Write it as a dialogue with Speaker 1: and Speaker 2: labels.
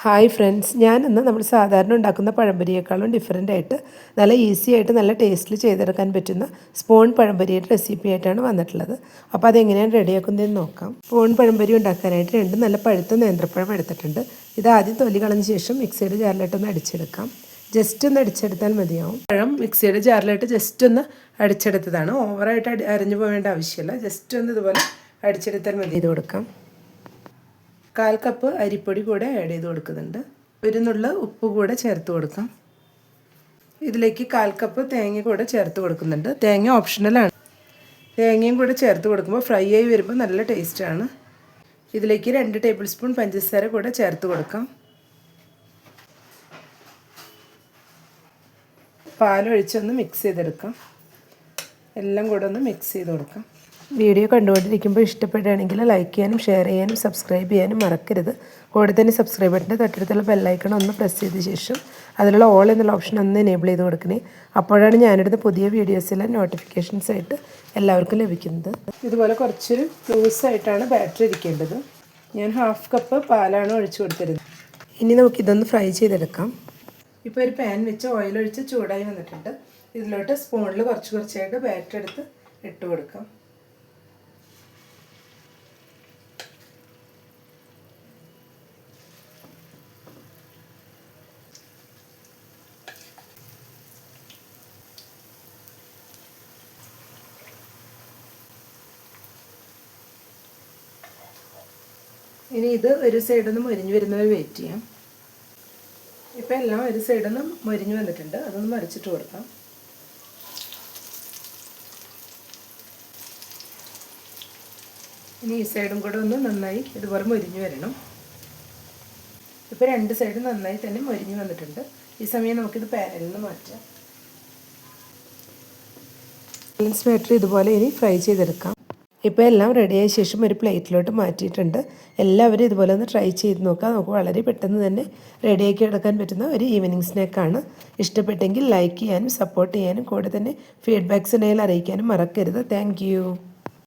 Speaker 1: Hi friends, ഞാനിന്ന് നമ്മൾ സാധാരണ ഉണ്ടാക്കുന്ന പഴംപൊരിയേക്കാളും ഡിഫറൻ്റ് ആയിട്ട് നല്ല ഈസി ആയിട്ട് നല്ല ടേസ്റ്റിൽ ചെയ്തെടുക്കാൻ പറ്റുന്ന സ്പൂൺ പഴംപൊരിയുടെ റെസിപ്പി ആയിട്ടാണ് വന്നിട്ടുള്ളത്. അപ്പോൾ അതെങ്ങനെയാണ് റെഡിയാക്കുന്നതെന്ന് നോക്കാം. സ്പൂൺ പഴംപൊരി ഉണ്ടാക്കാനായിട്ട് രണ്ട് നല്ല പഴുത്ത നേന്ത്രപ്പഴം എടുത്തിട്ടുണ്ട്. ഇത് ആദ്യം തൊലി കളഞ്ഞ ശേഷം മിക്സിയുടെ ജാറിലിട്ടൊന്ന് അടിച്ചെടുക്കാം. ജസ്റ്റ് ഒന്ന് അടിച്ചെടുത്താൽ മതിയാവും. പഴം മിക്സിയുടെ ജാറിലിട്ട് ജസ്റ്റ് ഒന്ന് അടിച്ചെടുത്തതാണ്. ഓവറായിട്ട് അരഞ്ഞു പോകേണ്ട ആവശ്യമില്ല. ജസ്റ്റ് ഒന്ന് ഇതുപോലെ അടിച്ചെടുത്താൽ മതി. ചെയ്ത് കൊടുക്കാം. 1/4 കപ്പ് അരിപ്പൊടി കൂടെ ആഡ് ചെയ്ത് കൊടുക്കുന്നുണ്ട്. ഒരു നുള്ള ഉപ്പ് കൂടെ ചേർത്ത് കൊടുക്കാം. ഇതിലേക്ക് 1/4 കപ്പ് തേങ്ങ കൂടെ ചേർത്ത് കൊടുക്കുന്നുണ്ട്. തേങ്ങ ഓപ്ഷണലാണ്. തേങ്ങയും കൂടെ ചേർത്ത് കൊടുക്കുമ്പോൾ ഫ്രൈ ആയി വരുമ്പോൾ നല്ല ടേസ്റ്റാണ്. ഇതിലേക്ക് 2 ടേബിൾ സ്പൂൺ പഞ്ചസാര കൂടെ ചേർത്ത് കൊടുക്കാം. പാലൊഴിച്ചൊന്ന് മിക്സ് ചെയ്തെടുക്കാം. എല്ലാം കൂടെ ഒന്ന് മിക്സ് ചെയ്ത് കൊടുക്കാം. വീഡിയോ കണ്ടുകൊണ്ടിരിക്കുമ്പോൾ ഇഷ്ടപ്പെടുകയാണെങ്കിൽ ലൈക്ക് ചെയ്യാനും ഷെയർ ചെയ്യാനും സബ്സ്ക്രൈബ് ചെയ്യാനും മറക്കരുത്. കൂടെ തന്നെ സബ്സ്ക്രൈബ് ബട്ടൻ്റെ തൊട്ടടുത്തുള്ള ബെല്ലൈക്കൺ ഒന്ന് പ്രസ് ചെയ്ത ശേഷം അതിലുള്ള ഓൾ എന്നുള്ള ഓപ്ഷൻ ഒന്ന് എനേബിൾ ചെയ്ത് കൊടുക്കണേ. അപ്പോഴാണ് ഞാനിടുന്ന പുതിയ വീഡിയോസിലെ നോട്ടിഫിക്കേഷൻസ് ആയിട്ട് എല്ലാവർക്കും ലഭിക്കുന്നത്. ഇതുപോലെ കുറച്ചൊരു ലൂസായിട്ടാണ് ബാറ്റർ ഇരിക്കേണ്ടത്. ഞാൻ 1/2 കപ്പ് പാലാണ് ഒഴിച്ചു കൊടുത്തിരുന്നത്. ഇനി നമുക്കിതൊന്ന് ഫ്രൈ ചെയ്തെടുക്കാം. ഇപ്പോൾ ഒരു പാൻ വെച്ച് ഓയിലൊഴിച്ച് ചൂടായി വന്നിട്ടുണ്ട്. ഇതിലോട്ട് സ്പൂണിൽ കുറച്ചായിട്ട് ബാറ്റർ എടുത്ത് ഇട്ട് കൊടുക്കാം. ഇനി ഇത് ഒരു സൈഡൊന്ന് മൊരിഞ്ഞ് വരുന്നവരെ വെയിറ്റ് ചെയ്യാം. ഇപ്പോൾ എല്ലാം ഒരു സൈഡൊന്ന് മൊരിഞ്ഞ് വന്നിട്ടുണ്ട്. അതൊന്ന് മറിച്ചിട്ട് കൊടുക്കാം. ഇനി ഈ സൈഡും കൂടെ ഒന്ന് നന്നായി ഇതുപോലെ മൊരിഞ്ഞ് വരണം. ഇപ്പോൾ 2 സൈഡും നന്നായി തന്നെ മൊരിഞ്ഞ് വന്നിട്ടുണ്ട്. ഈ സമയം നമുക്കിത് പാനിൽ നിന്ന് മാറ്റാം. ബാലൻസ് ബാറ്റർ ഇതുപോലെ ഇനി ഫ്രൈ ചെയ്തെടുക്കാം. ഇപ്പോൾ എല്ലാം റെഡിയായ ശേഷം ഒരു പ്ലേറ്റിലോട്ട് മാറ്റിയിട്ടുണ്ട്. എല്ലാവരും ഇതുപോലെ ഒന്ന് ട്രൈ ചെയ്ത് നോക്കാം. നമുക്ക് വളരെ പെട്ടെന്ന് തന്നെ റെഡിയാക്കി എടുക്കാൻ പറ്റുന്ന ഒരു ഈവനിങ് സ്നാക്കാണ്. ഇഷ്ടപ്പെട്ടെങ്കിൽ ലൈക്ക് ചെയ്യാനും സപ്പോർട്ട് ചെയ്യാനും കൂടെ തന്നെ ഫീഡ്ബാക്ക്സ് ഉണ്ടെങ്കിൽ അറിയിക്കാനും മറക്കരുത്. താങ്ക്